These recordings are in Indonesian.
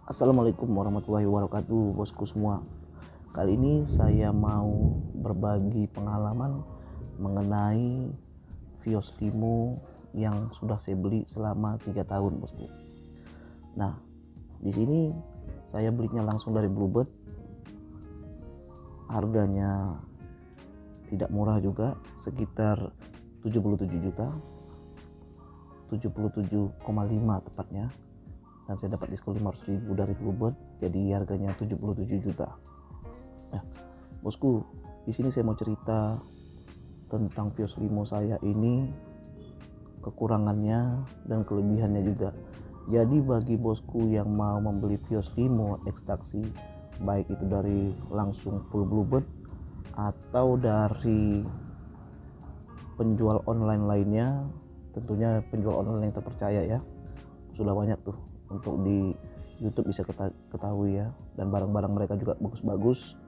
Assalamualaikum warahmatullahi wabarakatuh, bosku semua. Kali ini saya mau berbagi pengalaman mengenai Vios Limo yang sudah saya beli selama 3 tahun, bosku. Nah, di sini saya belinya langsung dari Bluebird. Harganya tidak murah juga, sekitar 77 juta. 77,5 tepatnya. Dan saya dapat diskon 500.000 dari Bluebird, jadi harganya 77 juta. Nah, bosku, di sini saya mau cerita tentang Vios Limo saya ini, kekurangannya dan kelebihannya juga. Jadi bagi bosku yang mau membeli Vios Limo ekstraksi, baik itu dari langsung full Bluebird atau dari penjual online lainnya, tentunya penjual online yang terpercaya ya, sudah banyak tuh untuk di YouTube bisa ketahui ya, dan barang-barang mereka juga bagus-bagus.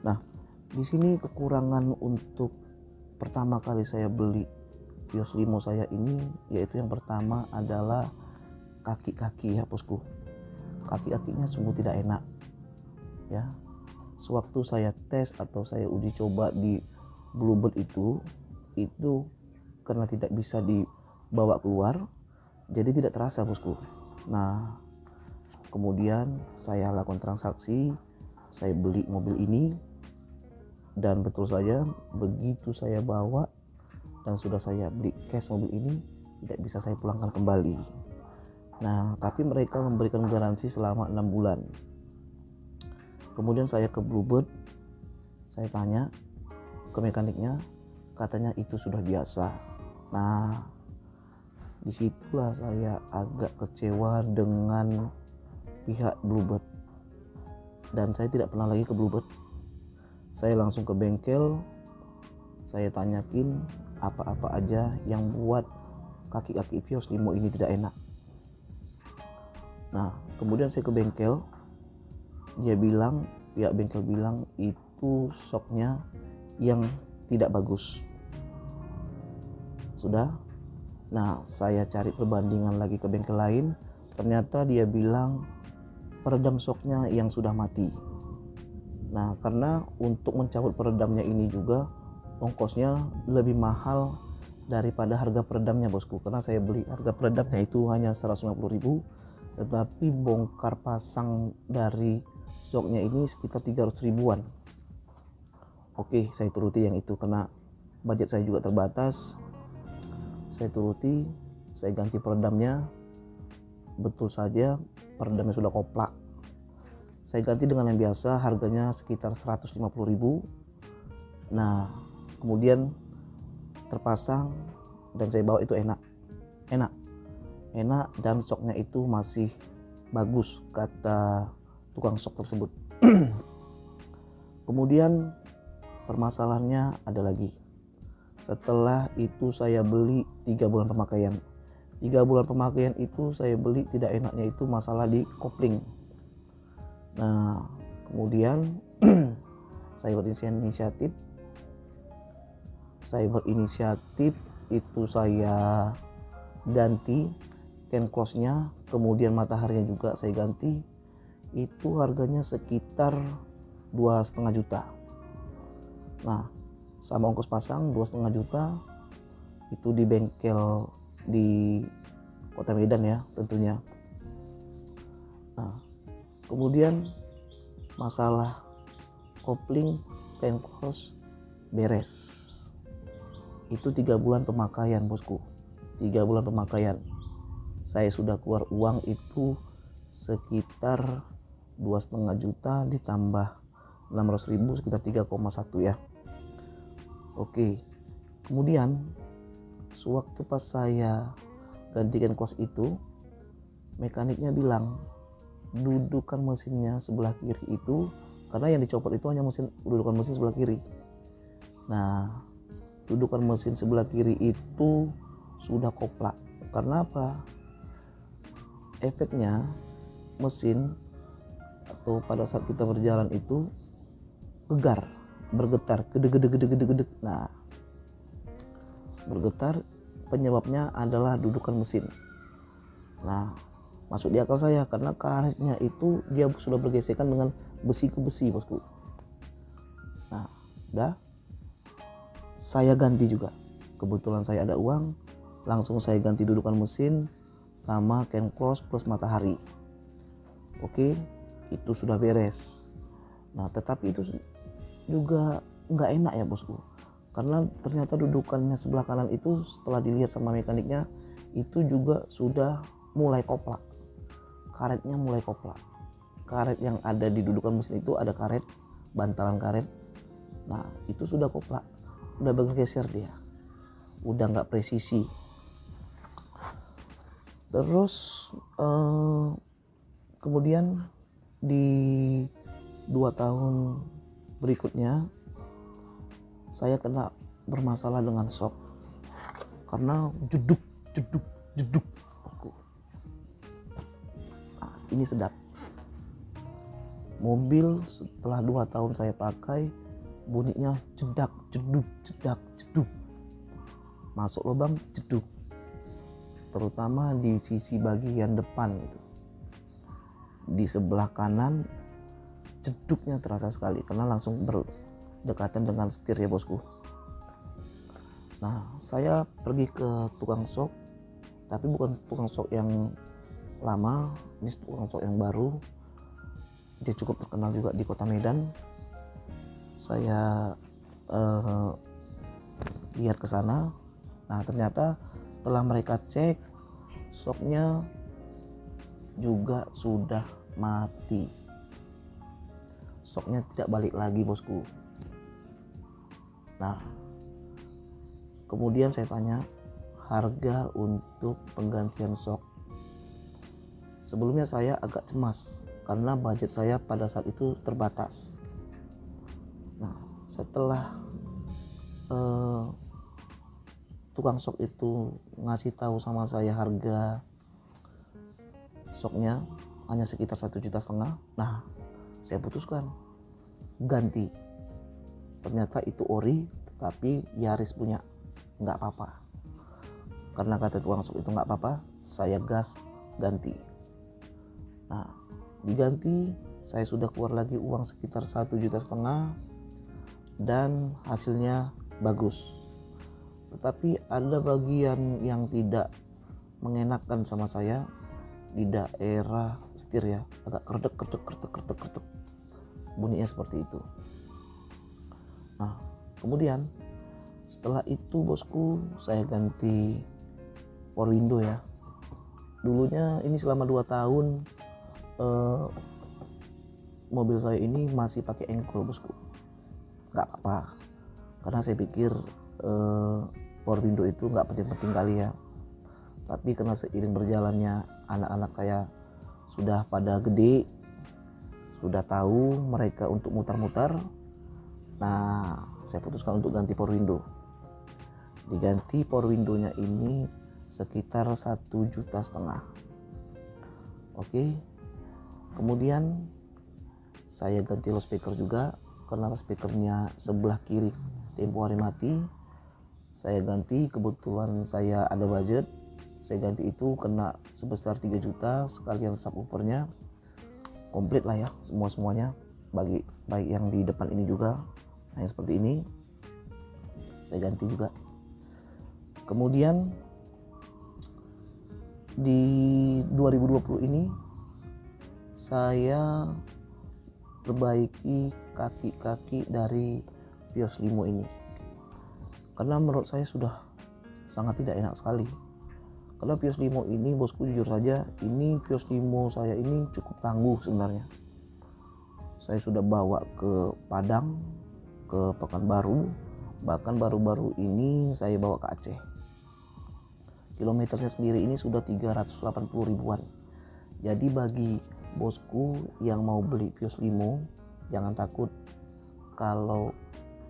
Nah, di sini kekurangan untuk pertama kali saya beli Vios Limo saya ini, yaitu yang pertama adalah kaki-kaki ya bosku. Kaki-kakinya sungguh tidak enak ya. Sewaktu saya tes atau saya uji coba di Bluebird itu karena tidak bisa dibawa keluar, jadi tidak terasa bosku. Nah, kemudian saya lakukan transaksi, saya beli mobil ini, dan betul saja begitu saya bawa dan sudah saya beli cash mobil ini, tidak bisa saya pulangkan kembali. Nah, tapi mereka memberikan garansi selama 6 bulan. Kemudian saya ke Bluebird, saya tanya ke mekaniknya, katanya itu sudah biasa. Nah, disitulah saya agak kecewa dengan pihak Bluebird, dan saya tidak pernah lagi ke Bluebird. Saya langsung ke bengkel, saya tanyakin apa-apa aja yang buat kaki-kaki Vios Limo ini tidak enak. Nah, kemudian saya ke bengkel, pihak bengkel bilang itu shocknya yang tidak bagus. Sudah. Nah, saya cari perbandingan lagi ke bengkel lain, ternyata dia bilang peredam shocknya yang sudah mati. Nah, karena untuk mencabut peredamnya ini juga ongkosnya lebih mahal daripada harga peredamnya bosku, karena saya beli harga peredamnya itu hanya 150.000, tetapi bongkar pasang dari shocknya ini sekitar 300 ribuan. Oke, saya turuti yang itu karena budget saya juga terbatas. Saya turuti, saya ganti peredamnya. Betul saja peredamnya sudah koplak. Saya ganti dengan yang biasa, harganya sekitar 150.000. Nah, kemudian terpasang dan saya bawa itu enak dan shocknya itu masih bagus, kata tukang shock tersebut. Kemudian permasalahannya ada lagi. Setelah itu saya beli 3 bulan pemakaian. 3 bulan pemakaian itu saya beli, tidak enaknya itu masalah di kopling. Nah, kemudian saya berinisiatif itu saya ganti can close-nya, kemudian mataharinya juga saya ganti. Itu harganya sekitar 2,5 juta. Nah, sama ongkos pasang 2,5 juta itu di bengkel di Kota Medan ya tentunya. Nah, kemudian masalah kopling can close beres. Itu 3 bulan pemakaian bosku, 3 bulan pemakaian. Saya sudah keluar uang itu sekitar 2,5 juta ditambah 600.000, sekitar 3,1 ya. Oke, kemudian sewaktu pas saya gantikan kuas itu, mekaniknya bilang dudukan mesinnya sebelah kiri itu, karena yang dicopot itu hanya dudukan mesin sebelah kiri. Nah, dudukan mesin sebelah kiri itu sudah koplak. Karena apa? Efeknya mesin atau pada saat kita berjalan itu bergetar, gedeg. Nah, bergetar penyebabnya adalah dudukan mesin. Nah, masuk di akal saya karena karetnya itu dia sudah bergesekan dengan besi ke besi, bosku. Nah, udah saya ganti juga. Kebetulan saya ada uang, langsung saya ganti dudukan mesin sama can close plus matahari. Oke, itu sudah beres. Nah, tetapi itu juga nggak enak ya, bosku, karena ternyata dudukannya sebelah kanan itu setelah dilihat sama mekaniknya itu juga sudah mulai koplak. Karetnya mulai koplak. Karet yang ada di dudukan mesin itu ada karet, bantalan karet. Nah, itu sudah koplak, udah bergeser dia, udah nggak presisi. Terus kemudian di 2 tahun berikutnya saya kena bermasalah dengan shock karena jeduk. Nah, ini sedap. Mobil setelah 2 tahun saya pakai bunyinya jeduk, masuk lubang jeduk, terutama di sisi bagian depan itu. Di sebelah kanan jeduknya terasa sekali karena langsung berdekatan dengan setir ya, bosku. Nah, saya pergi ke tukang shock, tapi bukan tukang shock yang lama, ini tukang shock yang baru. Dia cukup terkenal juga di kota Medan. Saya lihat ke sana. Nah, ternyata setelah mereka cek, shocknya juga sudah mati. Shocknya tidak balik lagi, bosku. Nah, kemudian saya tanya harga untuk penggantian shock. Sebelumnya saya agak cemas karena budget saya pada saat itu terbatas. Nah, setelah tukang shock itu ngasih tahu sama saya harga shocknya hanya sekitar 1,5 juta. Nah, saya putuskan ganti. Ternyata itu ori, tapi Yaris punya. Nggak apa-apa, karena kata tukang shock itu nggak apa-apa, saya gas ganti. Nah, diganti saya sudah keluar lagi uang sekitar 1,5 juta dan hasilnya bagus. Tetapi ada bagian yang tidak mengenakan sama saya di daerah setir ya, agak kerdek bunyinya seperti itu. Nah, kemudian setelah itu, bosku, saya ganti power window ya. Dulunya ini selama 2 tahun mobil saya ini masih pakai engkol, bosku. Nggak apa-apa, karena saya pikir power window itu nggak penting-penting kali ya. Tapi karena seiring berjalannya anak-anak saya sudah pada gede, sudah tahu mereka untuk mutar-mutar, nah saya putuskan untuk ganti power window. Diganti power windownya ini sekitar 1,5 juta. Oke, kemudian saya ganti loudspeaker juga karena loudspeakernya sebelah kiri tempo hari mati. Saya ganti, kebetulan saya ada budget, saya ganti itu kena sebesar 3 juta sekalian subwoofernya komplit lah ya, semuanya baik yang di depan ini juga. Nah, yang seperti ini saya ganti juga. Kemudian di 2020 ini saya perbaiki kaki-kaki dari Vios Limo ini, karena menurut saya sudah sangat tidak enak sekali. Karena Vios Limo ini, bosku, jujur saja, ini Vios Limo saya ini cukup tangguh sebenarnya. Saya sudah bawa ke Padang, ke Pekanbaru, bahkan baru-baru ini saya bawa ke Aceh. Kilometernya sendiri ini sudah 380 ribuan. Jadi bagi bosku yang mau beli Vios Limo, jangan takut kalau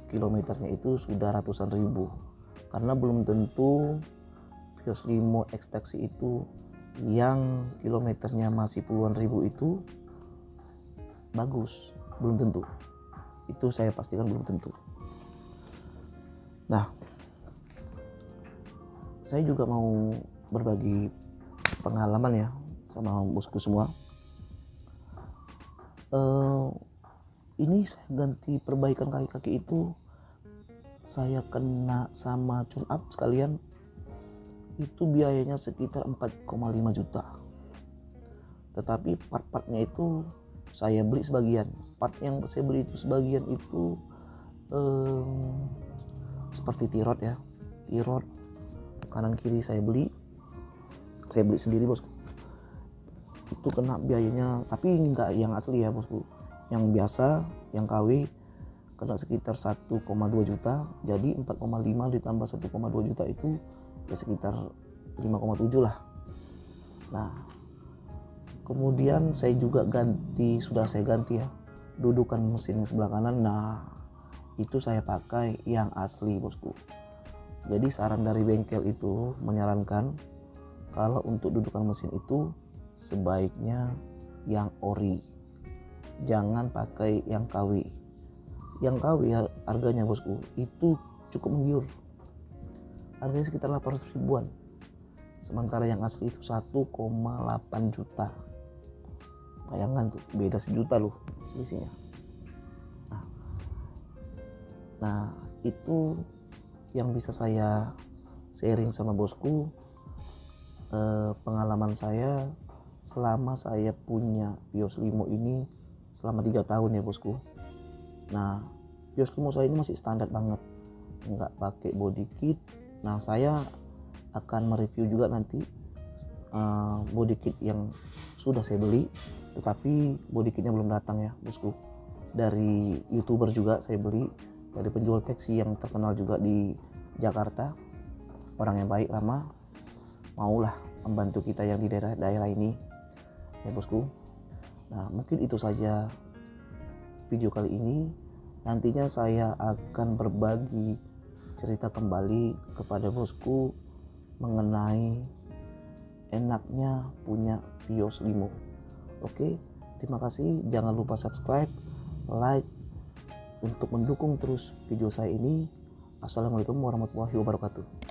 kilometernya itu sudah ratusan ribu, karena belum tentu Vios Limo ekstraksi itu yang kilometernya masih puluhan ribu itu bagus, belum tentu. Itu saya pastikan belum tentu. Nah, saya juga mau berbagi pengalaman ya. sama bosku semua. Ini saya ganti perbaikan kaki-kaki itu, saya kena sama tune up sekalian, itu biayanya sekitar 4,5 juta. Tetapi part-partnya itu saya beli sebagian. Part yang saya beli itu sebagian itu seperti tirot ya, tirot kanan kiri saya beli sendiri bosku. Itu kena biayanya, tapi enggak yang asli ya bosku, yang biasa, yang KW, kena sekitar 1,2 juta. Jadi 4,5 ditambah 1,2 juta itu ya sekitar 5,7 lah. Nah, kemudian saya juga sudah saya ganti ya dudukan mesin yang sebelah kanan. Nah, itu saya pakai yang asli bosku. Jadi saran dari bengkel itu menyarankan kalau untuk dudukan mesin itu sebaiknya yang ori, jangan pakai yang KW. Yang KW harganya bosku itu cukup menggiur, harganya sekitar 800 ribuan, sementara yang asli itu 1,8 juta. Bayangkan tuh, beda sejuta loh selisihnya. Nah, itu yang bisa saya sharing sama bosku, pengalaman saya selama saya punya Vios Limo ini selama 3 tahun ya bosku. Nah, Vios Limo saya ini masih standar banget, nggak pakai body kit. Nah, saya akan mereview juga nanti body kit yang sudah saya beli, tetapi body kitnya belum datang ya bosku. Dari YouTuber juga saya beli, dari penjual taksi yang terkenal juga di Jakarta, orang yang baik, ramah, maulah membantu kita yang di daerah ini ya bosku. Nah, mungkin itu saja video kali ini. Nantinya saya akan berbagi cerita kembali kepada bosku mengenai enaknya punya Vios Limo. Oke, terima kasih. Jangan lupa subscribe, like untuk mendukung terus video saya ini. Assalamualaikum warahmatullahi wabarakatuh.